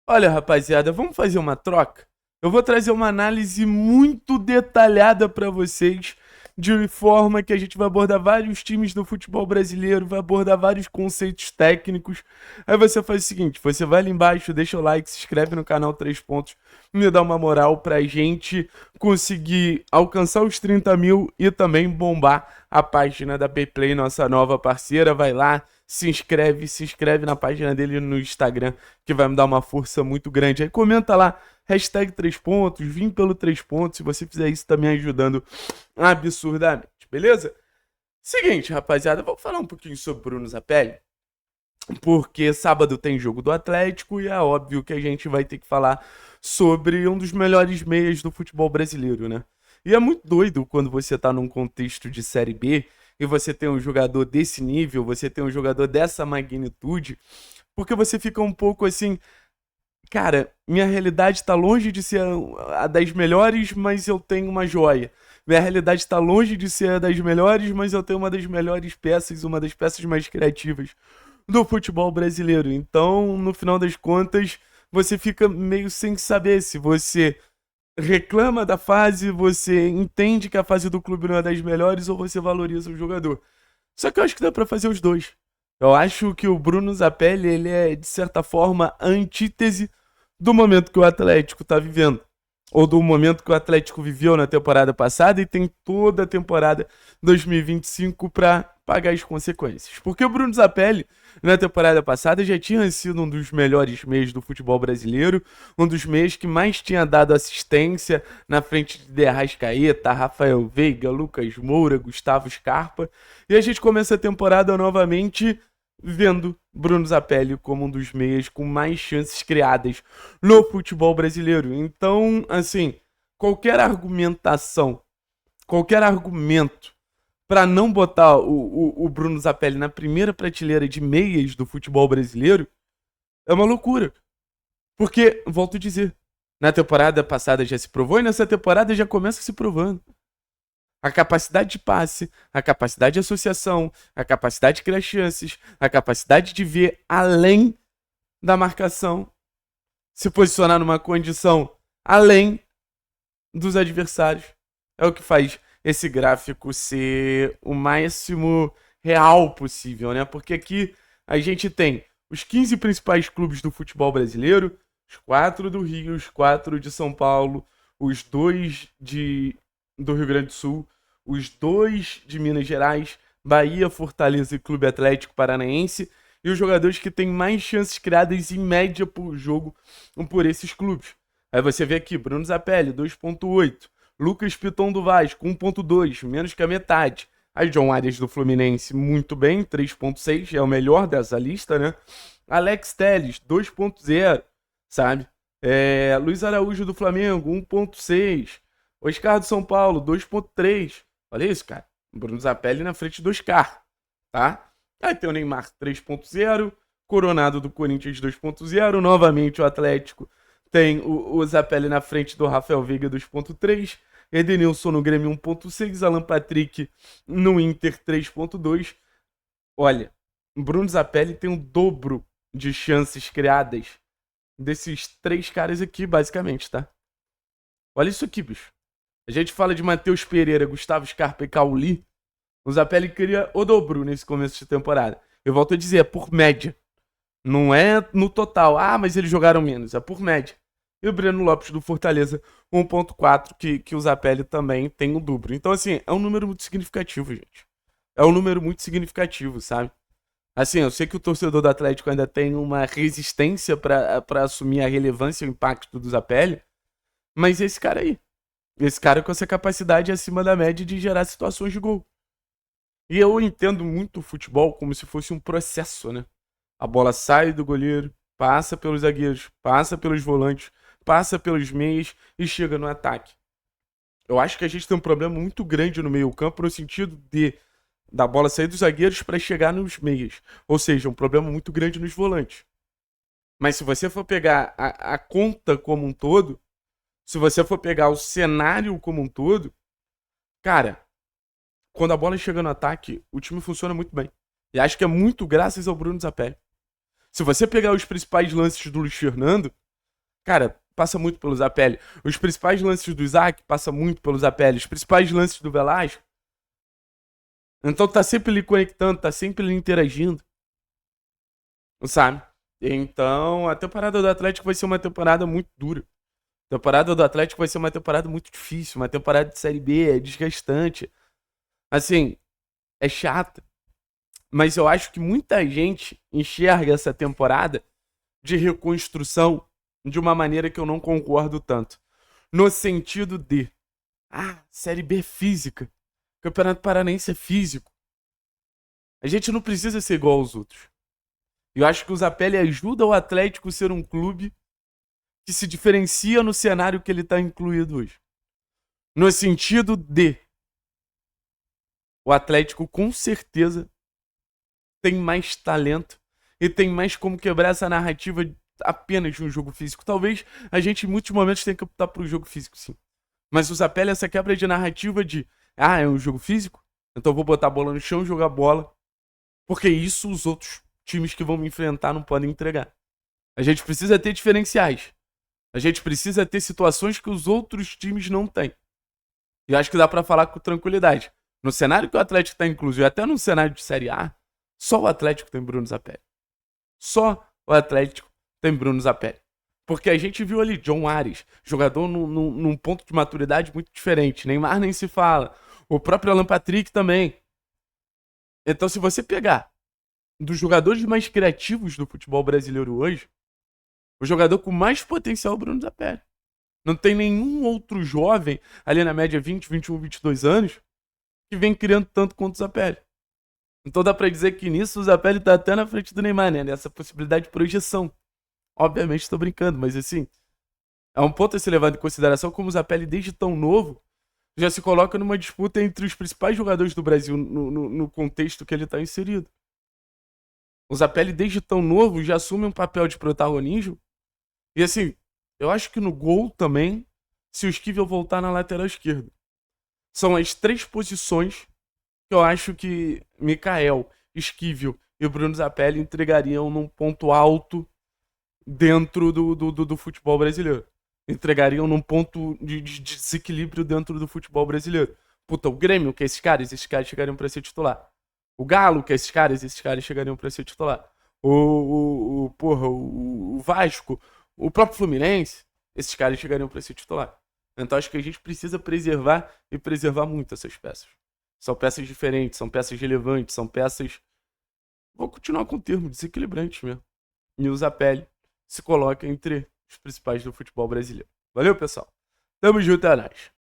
Olha, rapaziada, vamos fazer uma troca? Eu vou trazer uma análise muito detalhada para vocês, de forma que a gente vai abordar vários times do futebol brasileiro, vai abordar vários conceitos técnicos. Aí você faz o seguinte, você vai ali embaixo, deixa o like, se inscreve no canal 3 Pontos, me dá uma moral pra gente conseguir alcançar os 30 mil e também bombar a página da Bplay, nossa nova parceira. Vai lá, se inscreve na página dele no Instagram, que vai me dar uma força muito grande. Aí comenta lá, hashtag 3 pontos, vim pelo 3 pontos. Se você fizer isso, tá me ajudando absurdamente, beleza? Seguinte, rapaziada, vamos falar um pouquinho sobre Bruno Zapelli, porque sábado tem jogo do Atlético e é óbvio que a gente vai ter que falar sobre um dos melhores meias do futebol brasileiro, né? E é muito doido quando você tá num contexto de Série B e você tem um jogador desse nível, você tem um jogador dessa magnitude, porque você fica um pouco assim, cara, minha realidade tá longe de ser a das melhores, mas eu tenho uma joia. Minha realidade tá longe de ser a das melhores, mas eu tenho uma das melhores peças, uma das peças mais criativas do futebol brasileiro. Então, no final das contas, você fica meio sem saber se você reclama da fase, você entende que a fase do clube não é das melhores ou você valoriza o jogador. Só que eu acho que dá pra fazer os dois. Eu acho que o Bruno Zapelli, ele é, de certa forma, a antítese do momento que o Atlético tá vivendo. Ou do momento que o Atlético viveu na temporada passada e tem toda a temporada 2025 para pagar as consequências. Porque o Bruno Zapelli, na temporada passada, já tinha sido um dos melhores meias do futebol brasileiro, um dos meias que mais tinha dado assistência na frente de De Arrascaeta, Rafael Veiga, Lucas Moura, Gustavo Scarpa. E a gente começa a temporada novamente vendo Bruno Zapelli como um dos meias com mais chances criadas no futebol brasileiro. Então, assim, qualquer argumentação, qualquer argumento para não botar o Bruno Zapelli na primeira prateleira de meias do futebol brasileiro é uma loucura. Porque, volto a dizer, na temporada passada já se provou e nessa temporada já começa se provando. A capacidade de passe, a capacidade de associação, a capacidade de criar chances, a capacidade de ver além da marcação, se posicionar numa condição além dos adversários. É o que faz esse gráfico ser o máximo real possível, né? Porque aqui a gente tem os 15 principais clubes do futebol brasileiro, os 4 do Rio, os 4 de São Paulo, os 2 do Rio Grande do Sul, os 2 de Minas Gerais, Bahia, Fortaleza e Clube Atlético Paranaense, e os jogadores que têm mais chances criadas em média por jogo por esses clubes. Aí você vê aqui, Bruno Zapelli, 2.8, Lucas Piton do Vasco, 1.2, menos que a metade. Aí John Arias do Fluminense, muito bem, 3.6, é o melhor dessa lista, né? Alex Telles, 2.0, sabe? Luiz Araújo do Flamengo, 1.6. Oscar do São Paulo, 2.3. Olha isso, cara. Bruno Zapelli na frente do Oscar, tá? Aí tem o Neymar 3.0, Coronado do Corinthians 2.0, novamente o Atlético tem o Zapelli na frente do Rafael Veiga 2.3, Edenilson no Grêmio 1.6, Alan Patrick no Inter 3.2. Olha, Bruno Zapelli tem o dobro de chances criadas desses 3 caras aqui, basicamente, tá? Olha isso aqui, bicho. A gente fala de Matheus Pereira, Gustavo Scarpa e Cauli. O Zapelli cria o dobro nesse começo de temporada. Eu volto a dizer, é por média. Não é no total. Ah, mas eles jogaram menos. É por média. E o Breno Lopes do Fortaleza, 1.4, que o Zapelli também tem o dobro. Então, assim, é um número muito significativo, gente. É um número muito significativo, sabe? Assim, eu sei que o torcedor do Atlético ainda tem uma resistência para assumir a relevância e o impacto do Zapelli, mas esse cara com essa capacidade acima da média de gerar situações de gol. E eu entendo muito o futebol como se fosse um processo, né? A bola sai do goleiro, passa pelos zagueiros, passa pelos volantes, passa pelos meias e chega no ataque. Eu acho que a gente tem um problema muito grande no meio-campo no sentido de da bola sair dos zagueiros para chegar nos meias. Ou seja, um problema muito grande nos volantes. Mas se você for pegar a conta como um todo, se você for pegar o cenário como um todo, cara, quando a bola chega no ataque, o time funciona muito bem. E acho que é muito graças ao Bruno Zapelli. Se você pegar os principais lances do Luiz Fernando, Cara, passa muito pelo Zapelli. Os principais lances do Isaac passa muito pelo Zapelli. Os principais lances do Velasco. Então tá sempre ali conectando, tá sempre ali interagindo. Sabe? Então a temporada do Atlético vai ser uma temporada muito dura. A temporada do Atlético vai ser uma temporada muito difícil. Uma temporada de Série B, é desgastante. Assim, é chata. Mas eu acho que muita gente enxerga essa temporada de reconstrução de uma maneira que eu não concordo tanto. No sentido de, Série B física. Campeonato Paranaense é físico. A gente não precisa ser igual aos outros. Eu acho que o Zapelli ajuda o Atlético a ser um clube que se diferencia no cenário que ele está incluído hoje. No sentido de, o Atlético com certeza tem mais talento e tem mais como quebrar essa narrativa apenas de um jogo físico. Talvez a gente em muitos momentos tenha que optar por um jogo físico, sim. Mas o Zapelli é essa quebra de narrativa de, é um jogo físico? Então eu vou botar a bola no chão e jogar bola. Porque isso os outros times que vão me enfrentar não podem entregar. A gente precisa ter diferenciais. A gente precisa ter situações que os outros times não têm. E acho que dá pra falar com tranquilidade. No cenário que o Atlético está incluso, e até no cenário de Série A, só o Atlético tem Bruno Zapelli. Só o Atlético tem Bruno Zapelli. Porque a gente viu ali John Ares, jogador num ponto de maturidade muito diferente. Neymar nem se fala. O próprio Alan Patrick também. Então, se você pegar dos jogadores mais criativos do futebol brasileiro hoje, o jogador com mais potencial é o Bruno Zapelli. Não tem nenhum outro jovem, ali na média 20, 21, 22 anos, que vem criando tanto quanto o Zapelli. Então dá pra dizer que nisso o Zapelli tá até na frente do Neymar, né? Nessa possibilidade de projeção. Obviamente tô brincando, mas assim, é um ponto a ser levado em consideração como o Zapelli, desde tão novo, já se coloca numa disputa entre os principais jogadores do Brasil no contexto que ele tá inserido. O Zapelli, desde tão novo, já assume um papel de protagonismo. E assim, eu acho que no gol também, se o Esquivel voltar na lateral esquerda. São as três posições que eu acho que Mikael, Esquivel e o Bruno Zapelli entregariam num ponto alto dentro do futebol brasileiro. Entregariam num ponto de desequilíbrio dentro do futebol brasileiro. Puta, o Grêmio, que esses caras chegariam pra ser titular. O Galo, que esses caras chegariam pra ser titular. O Vasco, o próprio Fluminense, esses caras chegariam pra ser titular. Então acho que a gente precisa preservar e preservar muito essas peças. São peças diferentes, são peças relevantes, são peças. Vou continuar com o termo, desequilibrantes mesmo. E o Zapelli se coloca entre os principais do futebol brasileiro. Valeu, pessoal. Tamo junto, é nóis.